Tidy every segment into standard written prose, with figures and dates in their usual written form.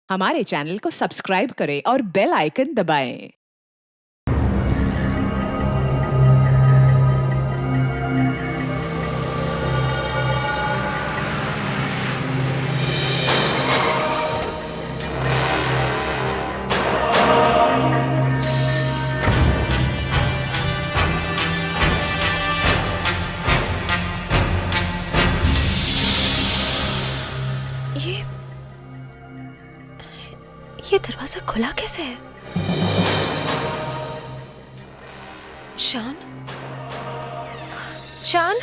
हमारे चैनल को सब्सक्राइब करें और बेल आइकन दबाएं। ये दरवाजा खुला कैसे है? शान? शान?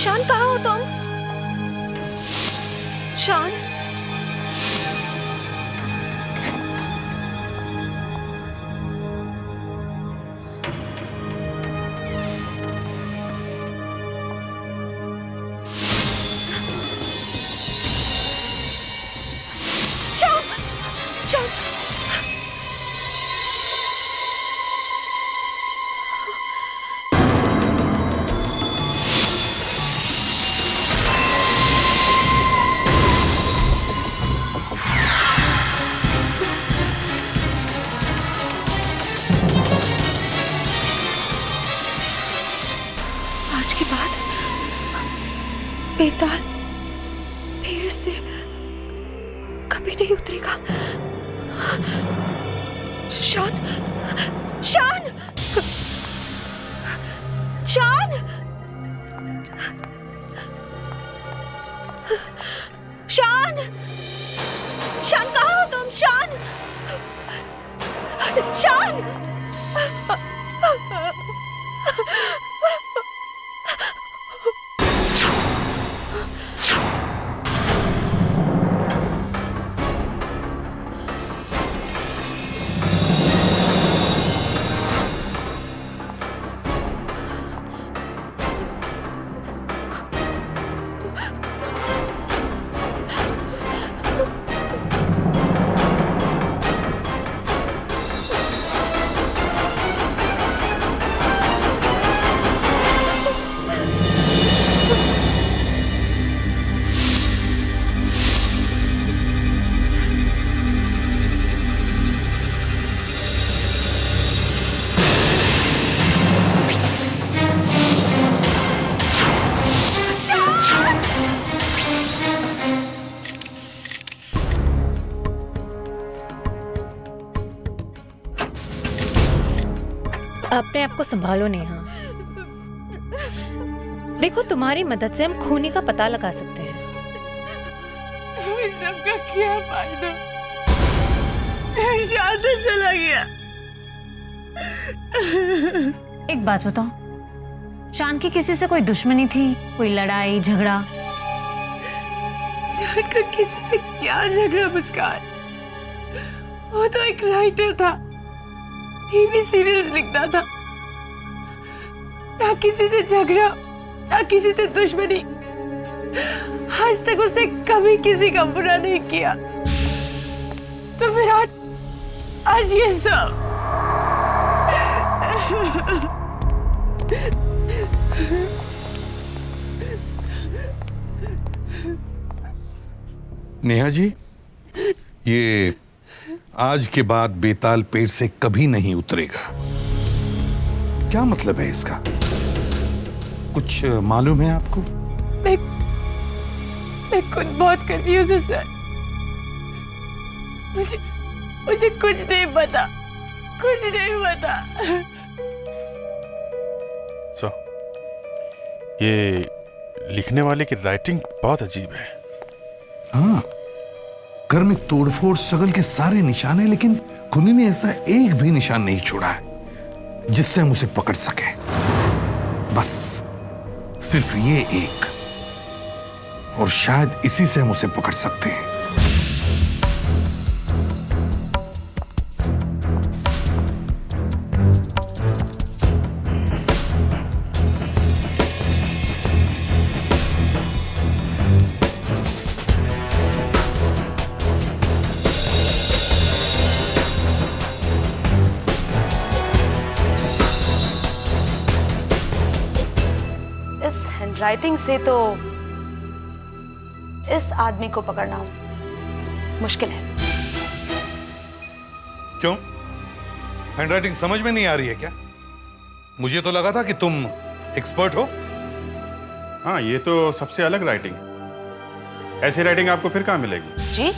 शान कहाँ हो तुम? शान? आज के बाद बेताल पेड़ से कभी नहीं उतरेगा। शान, शान, शान, शान, शान कहाँ हो तुम? शान, शान। अपने आप को संभालो नेहा। देखो, तुम्हारी मदद से हम खूनी का पता लगा सकते हैं। इस सबका क्या फायदा? शान तो चला गया। एक बात बताओ, शान की किसी से कोई दुश्मनी थी? कोई लड़ाई झगड़ा? शान का किसी से क्या झगड़ा मुस्कान? वो तो एक राइटर था, टीवी सीरियल्स लिखता था। ना किसी से झगड़ा, ना किसी से दुश्मनी। आज तक उसने कभी किसी का बुरा नहीं किया। तो फिर आज ये सब। नेहा जी, ये आज के बाद बेताल पेड़ से कभी नहीं उतरेगा। क्या मतलब है इसका? कुछ मालूम है आपको? मैं खुद बहुत कंफ्यूज हूँ सर। मुझे कुछ नहीं पता, कुछ नहीं पता। ये लिखने वाले की राइटिंग बहुत अजीब है। हाँ, घर में तोड़फोड़ सगल के सारे निशान हैं, लेकिन खूनी ने ऐसा एक भी निशान नहीं छोड़ा है जिससे हम उसे पकड़ सके। बस सिर्फ ये एक, और शायद इसी से हम उसे पकड़ सकते हैं। इस हैंडराइटिंग से तो इस आदमी को पकड़ना मुश्किल है। क्यों? हैंडराइटिंग समझ में नहीं आ रही है क्या? मुझे तो लगा था कि तुम एक्सपर्ट हो। हाँ, ये तो सबसे अलग राइटिंग है। ऐसी राइटिंग आपको फिर कहाँ मिलेगी? जी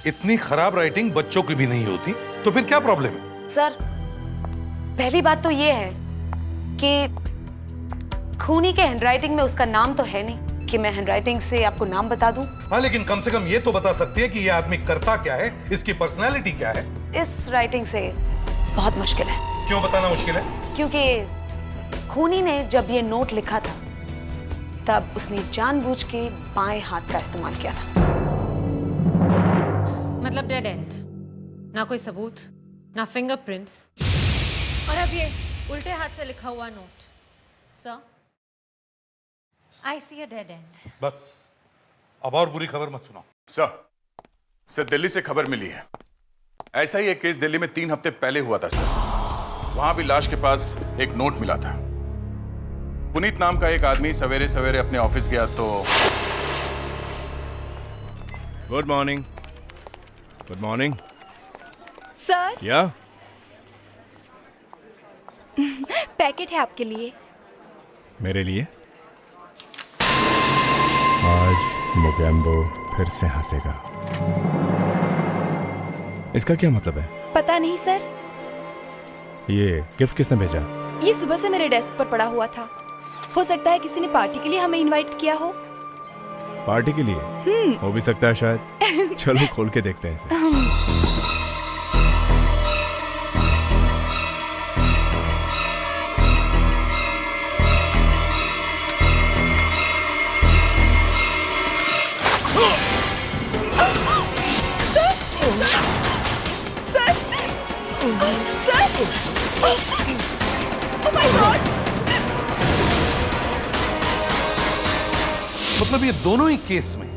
इतनी खराब राइटिंग बच्चों की भी नहीं होती, तो फिर क्या प्रॉब्लम है? सर, पहली बात तो ये है कि खूनी के हैंडराइटिंग में उसका नाम तो है नहीं कि मैं हैंडराइटिंग से आपको नाम बता दूं। हाँ, लेकिन कम से कम ये तो बता सकती है कि ये आदमी करता क्या है, इसकी पर्सनैलिटी क्या है। इस राइटिंग से बहुत मुश्किल है। क्यों बताना मुश्किल है? क्योंकि खूनी ने जब ये नोट लिखा था तब उसने जानबूझ के बाएं हाथ का इस्तेमाल किया था। मतलब डेड एंड, ना कोई सबूत, ना फिंगरप्रिंट्स, और अब ये उल्टे हाथ से लिखा हुआ note. Sir, I see a dead end. बस, अब और बुरी खबर मत सुनाओ। सर दिल्ली से खबर मिली है। ऐसा ही एक केस दिल्ली में 3 हफ्ते पहले हुआ था सर। वहां भी लाश के पास एक नोट मिला था। पुनीत नाम का एक आदमी सवेरे सवेरे अपने ऑफिस गया तो good morning. Good morning. Sir, या पैकेट है आपके लिए। मेरे लिए? आज मोगैम्बो फिर से हंसेगा। इसका क्या मतलब है? पता नहीं सर, ये गिफ्ट किसने भेजा? ये सुबह से मेरे डेस्क पर पड़ा हुआ था। हो सकता है किसी ने पार्टी के लिए हमें इनवाइट किया हो। पार्टी के लिए? हो भी सकता है शायद। चलो खोल के देखते हैं इसे। मतलब ये दोनों ही केस में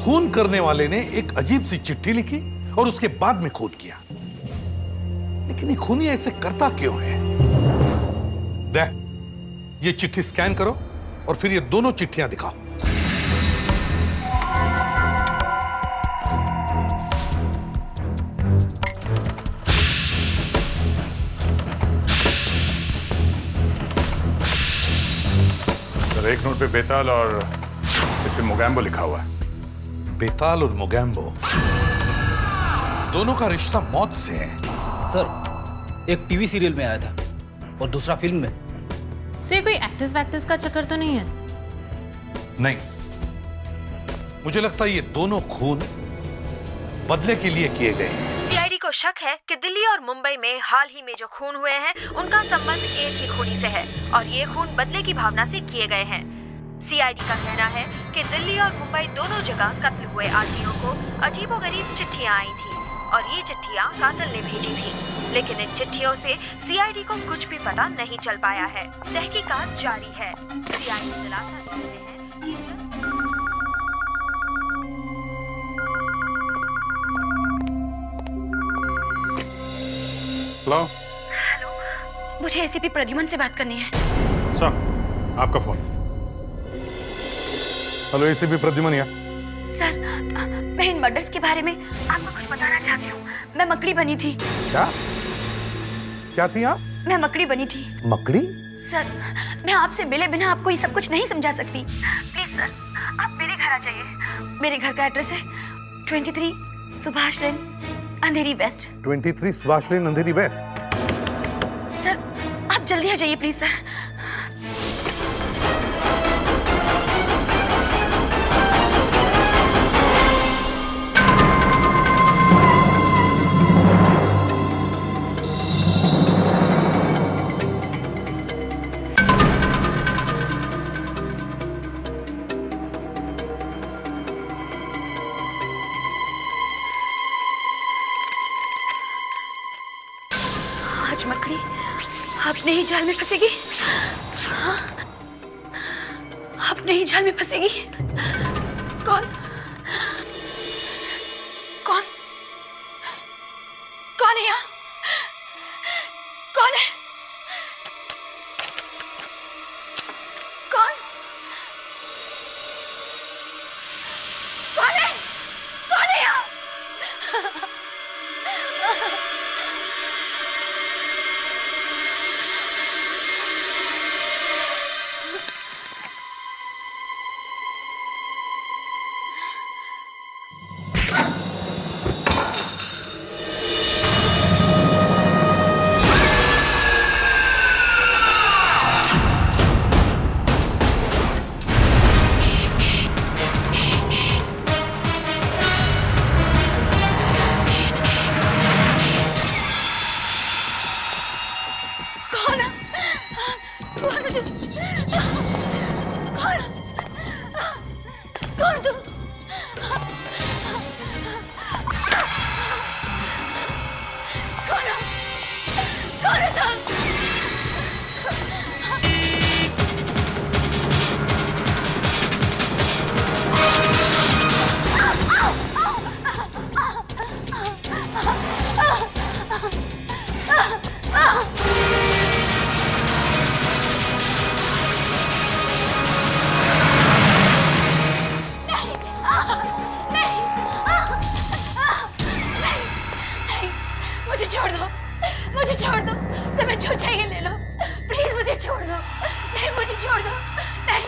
खून करने वाले ने एक अजीब सी चिट्ठी लिखी और उसके बाद में खून किया। लेकिन ये खूनी ऐसे करता क्यों है? देख, ये चिट्ठी स्कैन करो और फिर ये दोनों चिट्ठियां दिखाओ। सर एक नोट पे बेताल और इस पे मोगैम्बो लिखा हुआ है। बेताल और मोगैम्बो दोनों का रिश्ता मौत से है। सर, एक टीवी सीरियल में आया था और दूसरा फिल्म में। से कोई एक्टर्स वैक्टर्स का चक्कर तो नहीं है? नहीं, मुझे लगता है ये दोनों खून बदले के लिए किए गए हैं। सीआईडी को शक है कि दिल्ली और मुंबई में हाल ही में जो खून हुए हैं उनका संबंध एक ही खूनी से है और ये खून बदले की भावना से किए गए हैं। सीआईडी का कहना है कि दिल्ली और मुंबई दोनों जगह कत्ल हुए आदमियों को अजीबोगरीब चिट्ठियां आई थी और ये चिट्ठियां कातिल ने भेजी थी, लेकिन इन चिट्ठियों से सीआईडी को कुछ भी पता नहीं चल पाया है। तहकीकात जारी है। सीआईडी दिलासा दे रहे हैं कि हेलो, मुझे एसीपी प्रद्युमन से बात करनी है। सर, आपका फोन। हेलो, एसीपी प्रद्युमन यहाँ। सर, मैं इन मर्डर्स के बारे में आपको कुछ बताना चाहती हूँ। मैं मकड़ी बनी थी। क्या थी आप? मैं मकड़ी बनी थी। मकड़ी? सर, मैं आपसे मिले बिना आपको ये सब कुछ नहीं समझा सकती। प्लीज सर, आप मेरे घर आ जाइए। मेरे घर का एड्रेस है 23 सुभाष लेन, अंधेरी वेस्ट। 23 सुभाष लेन, अंधेरी वेस्ट। सर, आप जल्दी आ जाइए प्लीज सर। आज मकड़ी अपने ही जाल में फंसेगी। हाँ, अपने ही जाल में फंसेगी। कौन कौन कौन है यहाँ? कौन है? कौन? कौन है तू? कौन? कौन तू? कौन है? कौन है तुम? मुझे छोड़ दो, मुझे छोड़ दो, तुम्हें जो चाहिए ले लो, प्लीज मुझे छोड़ दो, नहीं मुझे छोड़ दो, नहीं।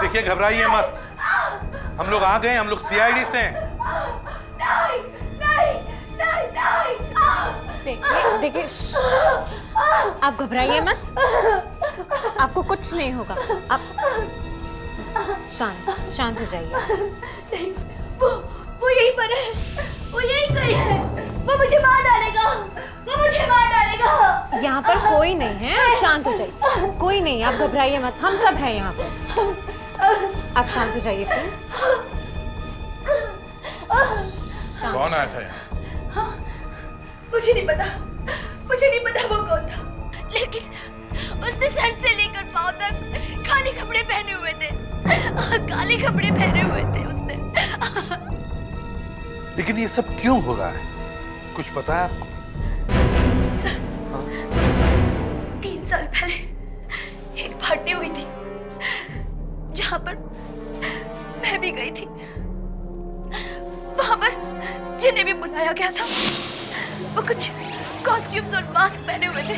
देखिए घबराइए मत, हम लोग आ गए, हम लोग सीआईडी से हैं। देखिए आप घबराइए मत, आपको कुछ नहीं होगा, आप शांत हो जाइए। नहीं, वो यहीं पर है, वो यहीं कहीं है, वो मुझे मार डालेगा, वो मुझे मार डालेगा। यहाँ पर कोई नहीं है, आप शांत हो जाइए, कोई नहीं, आप घबराइए मत, हम सब हैं यहाँ पर, आप शांत हो जाइए प्लीज। कौन आया था यहाँ? मुझे नहीं पता वो कौन था, लेकिन उसने सर से लेकर पांव तक काले कपड़े पहने हुए थे, काले कपड़े पहने हुए थे उसने। लेकिन ये सब क्यों हो रहा है, कुछ पता है आपको? सर, 3 साल पहले एक पार्टी हुई थी जहां पर मैं भी गई थी। वहां पर जिन्हें भी बुलाया गया था वो कुछ कॉस्ट्यूम्स और मास्क पहने हुए थे।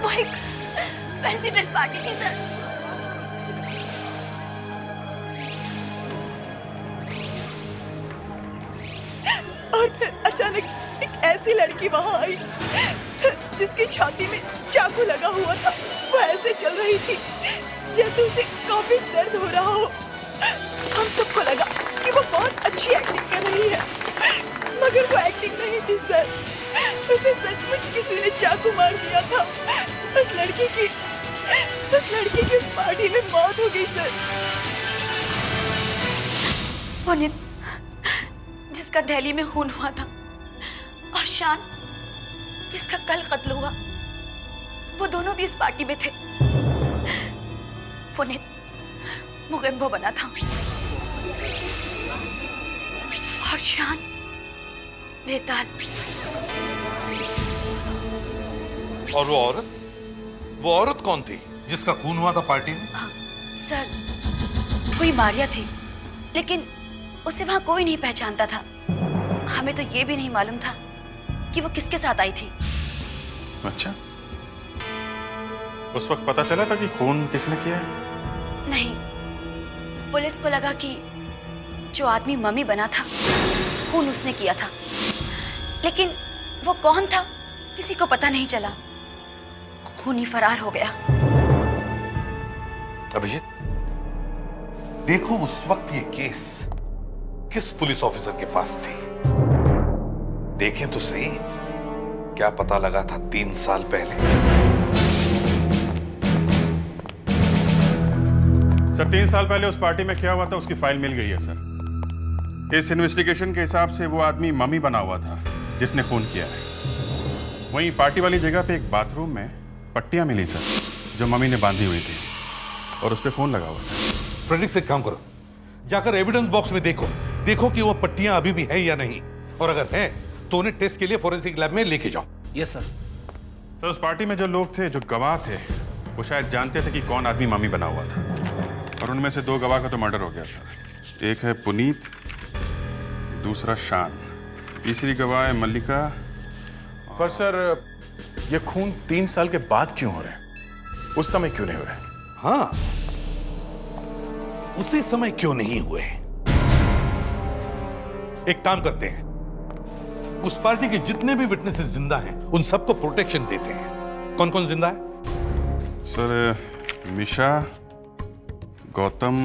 वो एक फैंसी ड्रेस पार्टी थी सर। और फिर अचानक एक ऐसी लड़की वहां आई जिसकी छाती में चाकू लगा हुआ था। वो ऐसे चल रही थी जैसे उसे काफी दर्द हो रहा हो। हम सबको लगा कि वो बहुत अच्छी एक्टिंग कर रही है, मगर वो एक्टिंग नहीं थी सर, उसे सचमुच किसी ने चाकू मार दिया था। उस लड़की की उस पार्टी में मौत हो गई सर। पुनीत, जिसका दिल्ली में खून हुआ था, और शान, जिसका कल कत्ल हुआ, वो दोनों भी इस पार्टी में थे। पुनीत मुगेम्बो बना था और शान बेताल। और वो औरत कौन थी जिसका खून हुआ था पार्टी में? सर, कोई मारिया थी, लेकिन उसे वहां कोई नहीं पहचानता था। हमें तो ये भी नहीं मालूम था कि वो किसके साथ आई थी। अच्छा, उस वक्त पता चला था कि खून किसने किया है? नहीं, पुलिस को लगा कि जो आदमी मम्मी बना था खून उसने किया था, लेकिन वो कौन था किसी को पता नहीं चला। खूनी फरार हो गया। अभिजीत, देखो उस वक्त ये केस किस पुलिस ऑफिसर के पास थी, देखें तो सही, क्या पता लगा था 3 साल पहले। सर, 3 साल पहले उस पार्टी में क्या हुआ था उसकी फाइल मिल गई है सर। इस इन्वेस्टिगेशन के हिसाब से वो आदमी मम्मी बना हुआ था जिसने खून किया है। वहीं पार्टी वाली जगह पे एक बाथरूम में पट्टियां मिली सर, जो मम्मी ने बांधी हुई थी, और उस पे खून लगा हुआ था। फ्रेडरिक, से काम करो, जाकर एविडेंस बॉक्स में देखो कि वो पट्टियां अभी भी हैं या नहीं, और अगर हैं तो उन्हें टेस्ट के लिए फोरेंसिक लैब में लेके जाओ। Yes sir. सर, उस पार्टी में जो लोग थे, जो गवाह थे, वो शायद जानते थे कि कौन आदमी मम्मी बना हुआ था, और उनमें से 2 गवाह का तो मर्डर हो गया सर। एक है पुनीत, दूसरा शान। तीसरी गवाह है मल्लिका। पर सर, ये खून 3 साल के बाद क्यों हो रहे हैं? उस समय क्यों नहीं हो रहे? हाँ, उसी समय क्यों नहीं हुए? एक काम करते हैं, उस पार्टी के जितने भी विटनेसेस जिंदा हैं उन सबको प्रोटेक्शन देते हैं। कौन कौन जिंदा है? सर, मिशा, गौतम,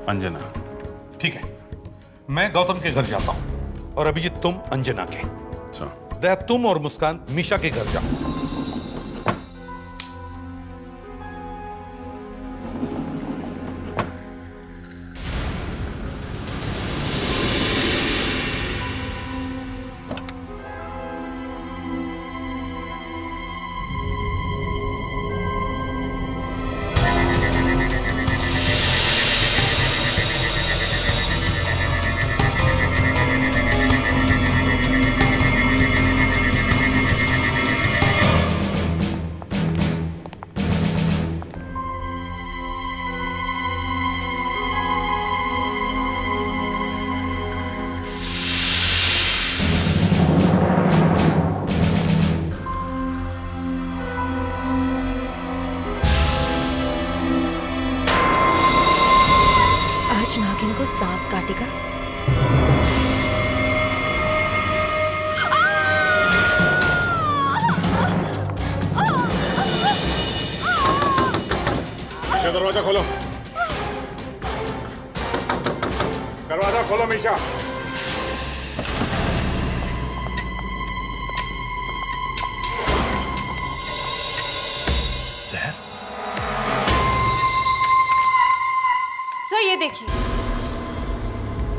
अंजना। ठीक है, मैं गौतम के घर जाता हूं और अभिजीत तुम अंजना के। दया तुम और मुस्कान मिशा के घर जाओ। आज नागिन को सांप काटेगा। दरवाजा खोलो, दरवाजा खोलो मिशा। सर ये देखिए,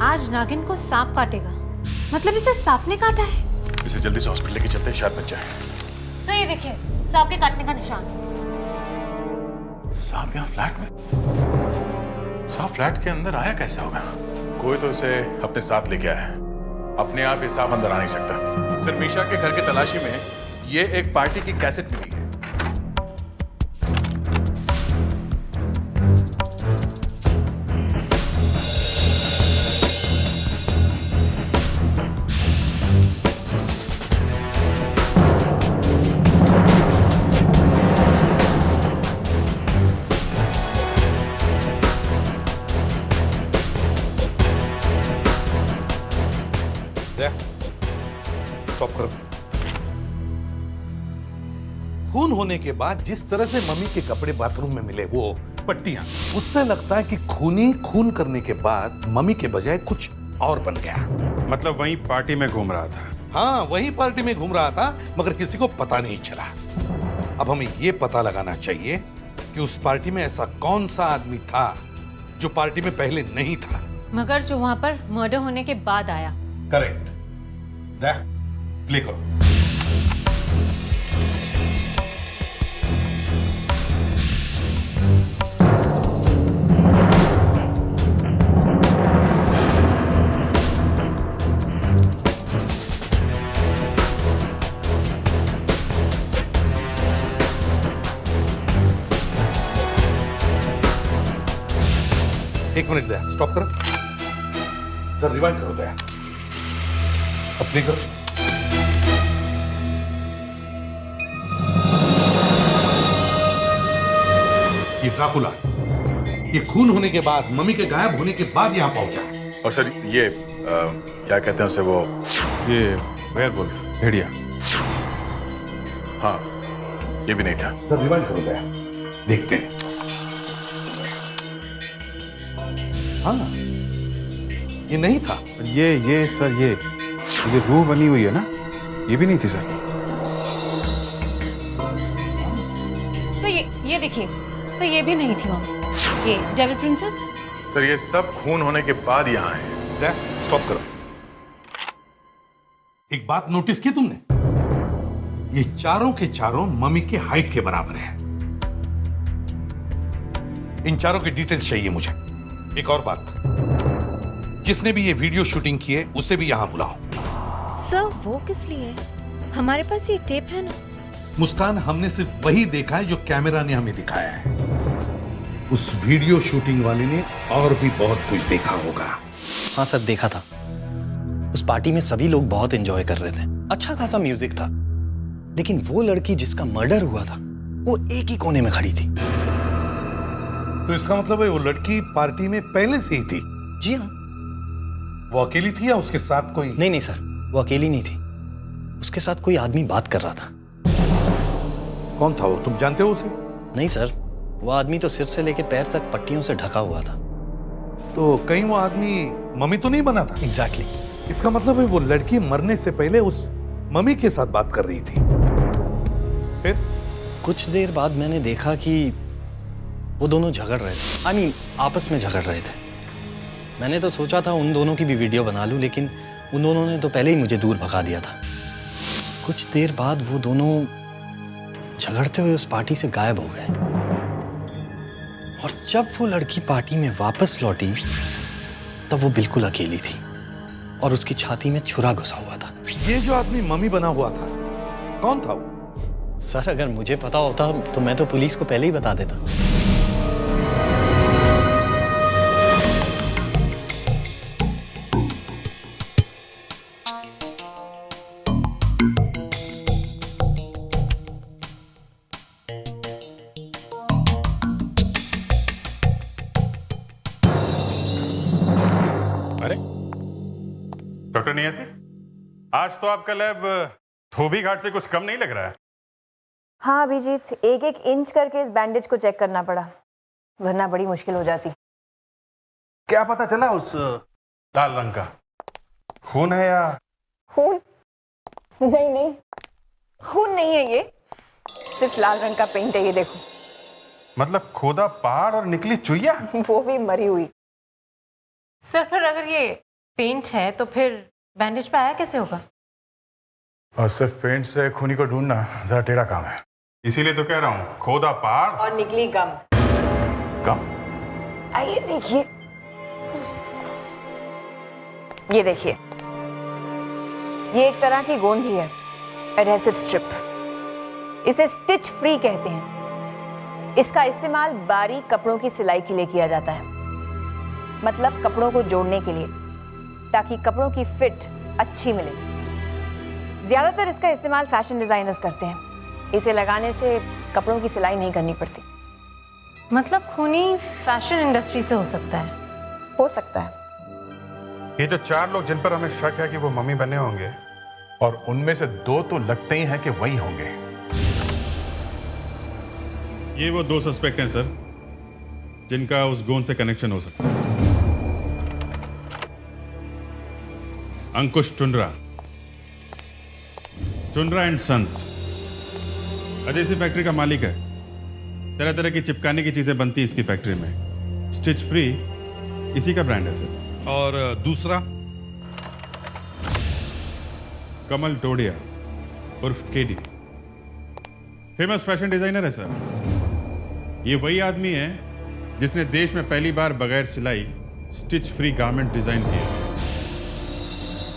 आज नागिन को सांप काटेगा। मतलब इसे सांप ने काटा है। इसे जल्दी से हॉस्पिटल लेके चलते हैं, शायद बच जाए। सर ये देखिए, सांप के काटने का निशान। सांप यहाँ फ्लैट में? सांप फ्लैट के अंदर आया कैसे होगा? कोई तो इसे अपने साथ लेके आया है। अपने आप ये सांप अंदर आ नहीं सकता। सिर्फ मीशा के घर की तलाशी में ये एक पार्टी की कैसेट मिली है। स्टॉप करो। खून होने के बाद जिस तरह से मम्मी के कपड़े बाथरूम में मिले, वो पट्टियां, उससे लगता है कि खूनी खून करने के बाद मम्मी के बजाय कुछ और बन गया। मतलब वहीं पार्टी में घूम रहा था? हाँ, वही पार्टी में घूम रहा था, मगर किसी को पता नहीं चला। अब हमें यह पता लगाना चाहिए कि उस पार्टी में ऐसा कौन सा आदमी था जो पार्टी में पहले नहीं था। मगर जो वहां पर मर्डर होने के बाद आया। करेक्ट। प्ले करो। एक मिनट दया, स्टॉप करो। जरा रिवाइंड करो दया। अपने करो। ये ड्राकुला, ये खून होने के बाद, मम्मी के गायब होने के बाद यहां पहुंचा। और सर ये क्या कहते हैं उसे, वो ये वेयरवुल्फ, भेड़िया। हाँ, ये भी नहीं था। सर रिवाइंड करो दया, देखते हैं। हाँ, ये नहीं था। ये सर, ये रूह बनी हुई है ना, ये भी नहीं थी सर। सर ये देखिए, सर ये भी नहीं थी वहां। ये डेविल प्रिंसेस। सर ये सब खून होने के बाद यहाँ है। स्टॉप करो। एक बात नोटिस की तुमने? ये चारों के चारों मम्मी के हाइट के बराबर हैं। इन चारों की डिटेल्स चाहिए मुझे। एक और बात, जिसने भी ये वीडियो शूटिंग की है उसे भी यहां बुलाओ। सर वो किस लिए? हमारे पास ये टेप है ना। मुस्कान, हमने सिर्फ वही देखा है जो कैमरा ने हमें दिखाया है। उस वीडियो शूटिंग वाले ने और भी बहुत कुछ देखा होगा। हाँ सर, देखा था। उस पार्टी में सभी लोग बहुत एंजॉय कर रहे थे, अच्छा खासा म्यूजिक था, लेकिन वो लड़की जिसका मर्डर हुआ था वो एक ही कोने में खड़ी थी। तो इसका मतलब है वो लड़की पार्टी में पहले से ही थी? जी हाँ। वो अकेली थी या उसके साथ कोई? नहीं सर, वो अकेली नहीं थी, उसके साथ कोई आदमी बात कर रहा था। कौन था वो, तुम जानते हो उसे? नहीं सर, वो आदमी तो सिर से लेके पैर तक पट्टियों से ढका हुआ था। तो कहीं वो आदमी मम्मी तो नहीं बना था? एग्जैक्टली। इसका मतलब है वो लड़की मरने से पहले उस मम्मी के साथ बात कर रही थी। फिर कुछ देर बाद मैंने देखा कि वो दोनों झगड़ रहे थे, I mean, आपस में झगड़ रहे थे। मैंने तो सोचा था उन दोनों की भी वीडियो बना लूं, लेकिन उन दोनों ने तो पहले ही मुझे दूर भगा दिया था। कुछ देर बाद वो दोनों झगड़ते हुए उस पार्टी से गायब हो गए, और जब वो लड़की पार्टी में वापस लौटी तब वो बिल्कुल अकेली थी और उसकी छाती में छुरा घुसा हुआ था। ये जो आदमी मम्मी बना हुआ था, कौन था वो? सर, अगर मुझे पता होता तो मैं तो पुलिस को पहले ही बता देता। अरे डॉक्टर नियति, आज तो आपका लैब धोबी घाट से कुछ कम नहीं लग रहा है। हाँ अभिजीत, एक एक इंच करके इस बैंडेज को चेक करना पड़ा, वरना बड़ी मुश्किल हो जाती। क्या पता चला उस लाल रंग का खून है या? खून? नहीं, खून नहीं है, ये सिर्फ लाल रंग का पेंट है। ये देखो। मतलब खोदा पहाड़ और निकली चुईया? वो भी मरी हुई। सर, फिर अगर ये पेंट है तो फिर बैंडेज पे आया कैसे होगा? और सिर्फ पेंट से खूनी को ढूंढना जरा टेढ़ा काम है, इसीलिए तो कह रहा हूँ खोदा पहाड़ और निकली गम। गम? आइए देखिए, ये देखिए, ये एक तरह की गोंद ही है, एडहेसिव स्ट्रिप। इसे स्टिच फ्री कहते हैं। इसका इस्तेमाल बारीक कपड़ों की सिलाई के लिए किया जाता है, मतलब कपड़ों को जोड़ने के लिए, ताकि कपड़ों की फिट अच्छी मिले। ज्यादातर इसका इस्तेमाल फैशन डिजाइनर्स करते हैं। इसे लगाने से कपड़ों की सिलाई नहीं करनी पड़ती। मतलब खूनी फैशन इंडस्ट्री से हो सकता है? हो सकता है। ये जो 4 लोग जिन पर हमें शक है कि वो मम्मी बने होंगे, और उनमें से 2 तो लगते ही हैं कि वही होंगे। ये वो 2 सस्पेक्ट हैं सर, जिनका उस गोंद से कनेक्शन हो सकता है। अंकुश टुंड्रा एंड सन्स, अदेसी फैक्ट्री का मालिक है। तरह तरह की चिपकाने की चीजें बनती है इसकी फैक्ट्री में। स्टिच फ्री इसी का ब्रांड है सर। और दूसरा? कमल टोडिया उर्फ केडी, फेमस फैशन डिजाइनर है सर। ये वही आदमी है जिसने देश में पहली बार बगैर सिलाई स्टिच फ्री गारमेंट डिजाइन किया।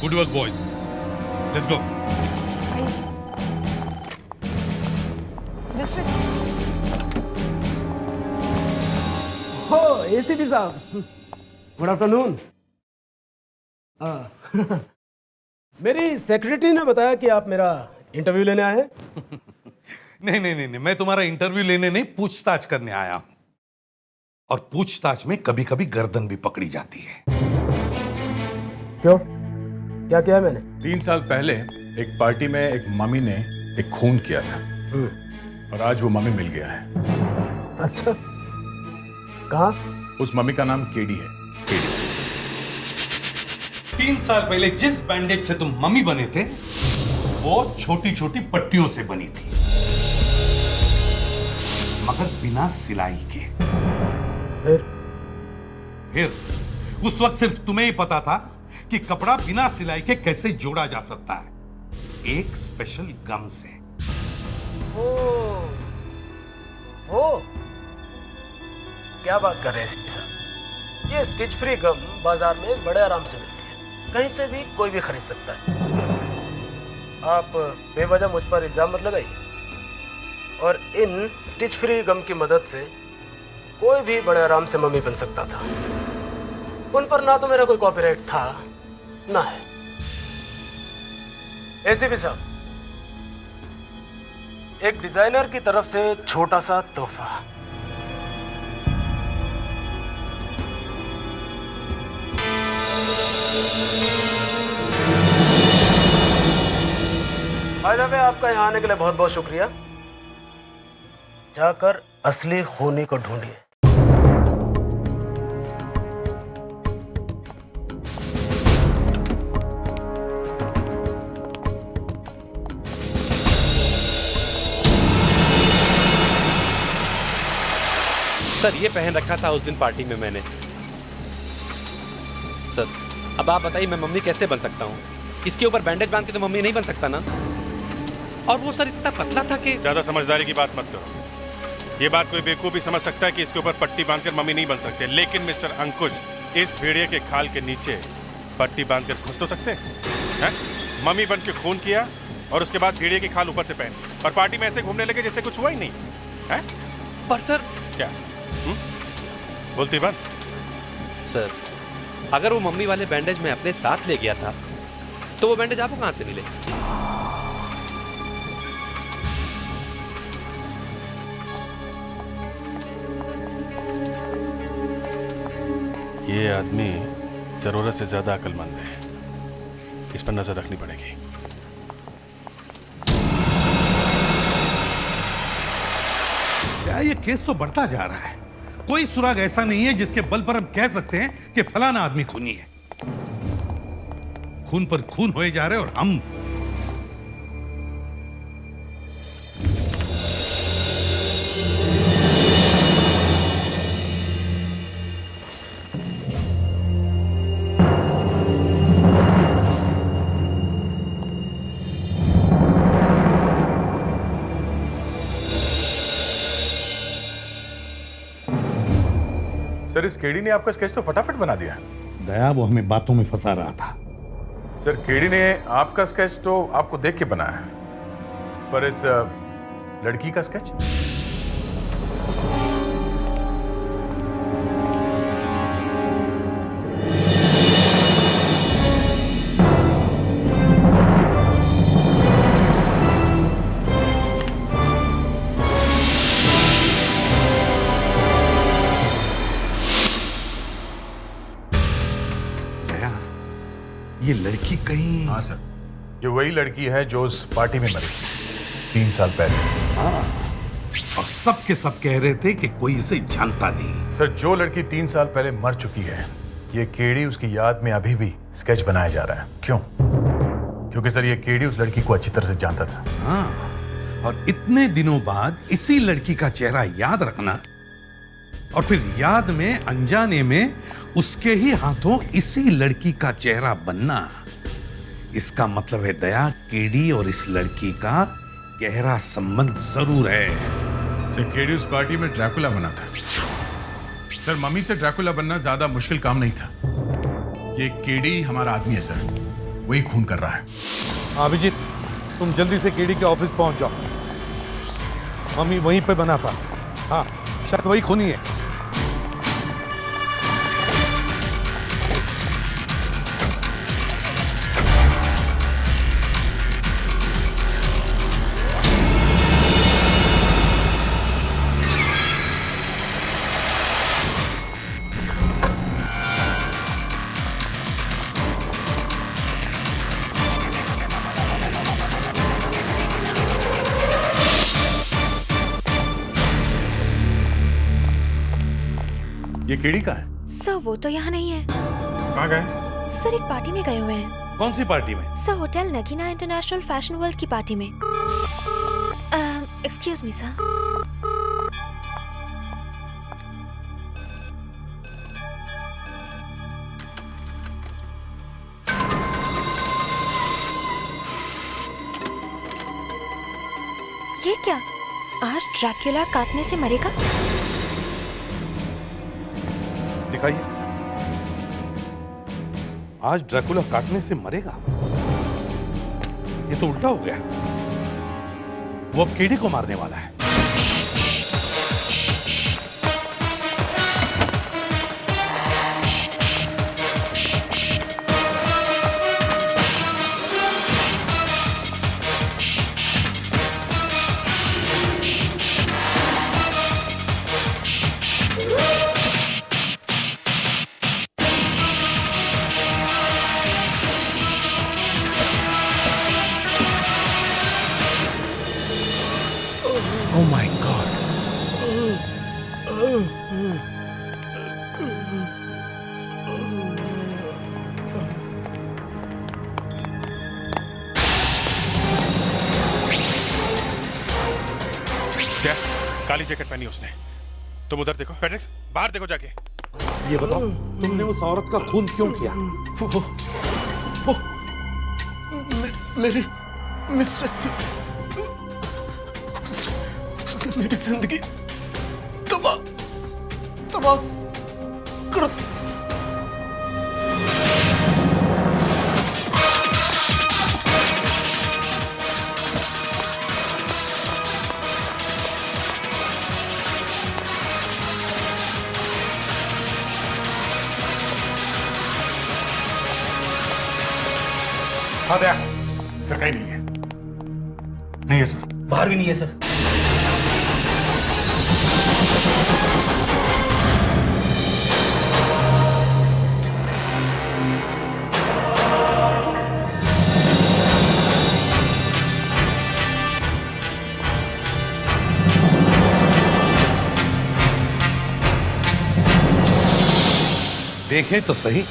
Good work boys, let's go. This way. हो एसीपी साहब, गुड आफ्टरनून। मेरी सेक्रेटरी ने बताया कि आप मेरा इंटरव्यू लेने आए हैं। नहीं, मैं तुम्हारा इंटरव्यू लेने नहीं, पूछताछ करने आया हूं। और पूछताछ में कभी कभी गर्दन भी पकड़ी जाती है। क्यों, क्या किया मैंने? 3 साल पहले एक पार्टी में एक मम्मी ने एक खून किया था, और आज वो मम्मी मिल गया है। अच्छा, कहाँ? उस मम्मी का नाम केडी है। 3 साल पहले जिस बैंडेज से तुम मम्मी बने थे, वो छोटी छोटी पट्टियों से बनी थी, मगर बिना सिलाई के। फिर उस वक्त सिर्फ तुम्हें ही पता था कि कपड़ा बिना सिलाई के कैसे जोड़ा जा सकता है, एक स्पेशल गम से। ओ, क्या बात कर रहे हैं एसीपी साहब? ये स्टिच फ्री गम बाजार में बड़े आराम से मिलती है, कहीं से भी कोई भी खरीद सकता है। आप बेवजह मुझ पर इल्जाम मत लगाइए। और इन स्टिच फ्री गम की मदद से कोई भी बड़े आराम से मम्मी बन सकता था। उन पर ना तो मेरा कोई कॉपीराइट था, ना है। एसीपी साहब, एक डिजाइनर की तरफ से छोटा सा तोहफा। बाय द वे, आपका यहाँ आने के लिए बहुत बहुत शुक्रिया। जाकर असली खूनी को ढूंढिए। सर ये पहन रखा था उस दिन पार्टी में मैंने। सर अब आप बताइए मैं मम्मी कैसे बन सकता हूँ? इसके ऊपर बैंडेज बांध के तो मम्मी नहीं बन सकता ना। और वो सर इतना पतला था कि। ज्यादा समझदारी की बात मत करो। ये बात कोई बेवकूफ भी समझ सकता है कि इसके ऊपर पट्टी बांधकर मम्मी नहीं बन सकते, लेकिन मिस्टर अंकुश, इस भेड़िए के खाल के नीचे पट्टी बांधकर घुस तो सकते हैं? मम्मी बन के खून किया और उसके बाद भेड़िए की खाल ऊपर से पहन, और पार्टी में ऐसे घूमने लगे जैसे कुछ हुआ ही नहीं है। पर सर क्या बोलती बंद। सर अगर वो मम्मी वाले बैंडेज में अपने साथ ले गया था तो वो बैंडेज आपको कहां से मिले? ये आदमी जरूरत से ज्यादा अक्लमंद है, इस पर नजर रखनी पड़ेगी। क्या ये केस तो बढ़ता जा रहा है। कोई सुराग ऐसा नहीं है जिसके बल पर हम कह सकते हैं कि फलाना आदमी खूनी है। खून पर खून होए जा रहे और हम सर इस केडी ने आपका स्केच तो फटाफट बना दिया। दया वो हमें बातों में फंसा रहा था। सर केडी ने आपका स्केच तो आपको देख के बनाया है, पर इस लड़की का स्केच? ये लड़की कहीं। हाँ सर, ये वही लड़की है जो उस पार्टी में मरी 3 साल पहले। हाँ, और सब के सब कह रहे थे कि कोई इसे जानता नहीं। सर जो लड़की 3 साल पहले मर चुकी है, ये केडी उसकी याद में अभी भी स्केच बनाया जा रहा है। क्यों? क्योंकि सर ये केडी उस लड़की को अच्छी तरह से जानता था। हाँ, और इतने दिनों बाद इसी लड़की का चेहरा याद रखना और फिर याद में अनजाने में उसके ही हाथों इसी लड़की का चेहरा बनना, इसका मतलब है दया, केडी और इस लड़की का गहरा संबंध जरूर है। सर केडी उस पार्टी में ड्रैकुला बना था। सर मम्मी से ड्रैकुला बनना ज्यादा मुश्किल काम नहीं था। ये केडी हमारा आदमी है सर, वही खून कर रहा है। अभिजीत, तुम जल्दी से केडी के ऑफिस पहुंच जाओ। मम्मी वहीं पे बना था। हाँ, शायद वही खूनी है। ये केडी का है? सर वो तो यहाँ नहीं है। कहाँ गए? सर एक पार्टी में गए हुए हैं। कौन सी पार्टी में? Sir hotel Nagina international fashion world की पार्टी में। Excuse me sir. ये क्या? आज ड्रैकुला काटने से मरेगा? दिखाइए। आज ड्रैकुला काटने से मरेगा? ये तो उल्टा हो गया। वो अब केडी को मारने वाला है। क्या काली जैकेट पहनी उसने? तुम उधर देखो पेड्रिक्स, बाहर देखो जाके। ये बताओ तुमने उस औरत का खून क्यों किया? वो मेरी मिस्ट्रेस थी। उसने मेरी जिंदगी तबाह कर हाँ दया, सर कहीं नहीं है। नहीं है सर। बाहर भी नहीं है सर। देखें तो सही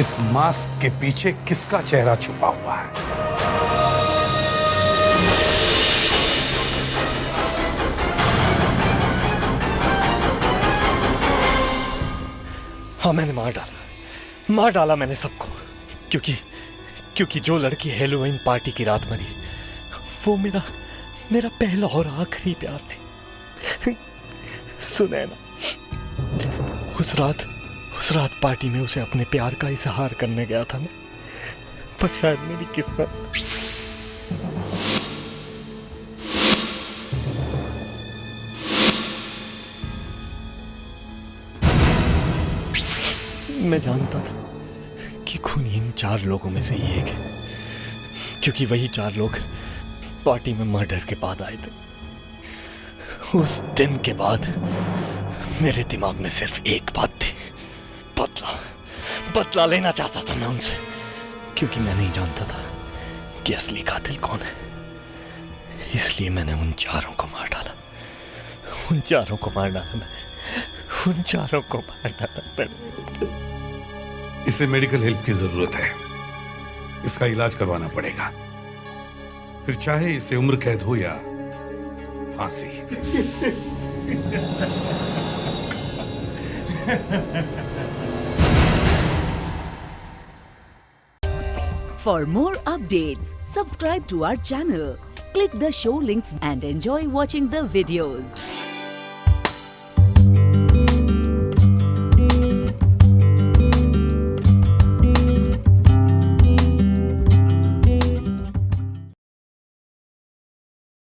इस मास्क के पीछे किसका चेहरा छुपा हुआ है। हाँ मैंने मार डाला मैंने सबको, क्योंकि जो लड़की हेलोवीन पार्टी की रात मरी वो मेरा पहला और आखिरी प्यार थी। सुनैना, उस रात पार्टी में उसे अपने प्यार का इजहार करने गया था मैं, पर शायद मेरी किस्मत मैं जानता था कि खून इन 4 लोगों में से ही एक है, क्योंकि वही 4 लोग पार्टी में मर्डर के बाद आए थे। उस दिन के बाद मेरे दिमाग में सिर्फ एक बात थी, बदला लेना चाहता था मैं उनसे, क्योंकि मैं नहीं जानता था कि असली कातिल कौन है। इसलिए मैंने उन 4 को मार डाला। इसे मेडिकल हेल्प की जरूरत है, इसका इलाज करवाना पड़ेगा, फिर चाहे इसे उम्र कैद हो या फांसी। For more updates, subscribe to our channel, click the show links and enjoy watching the videos.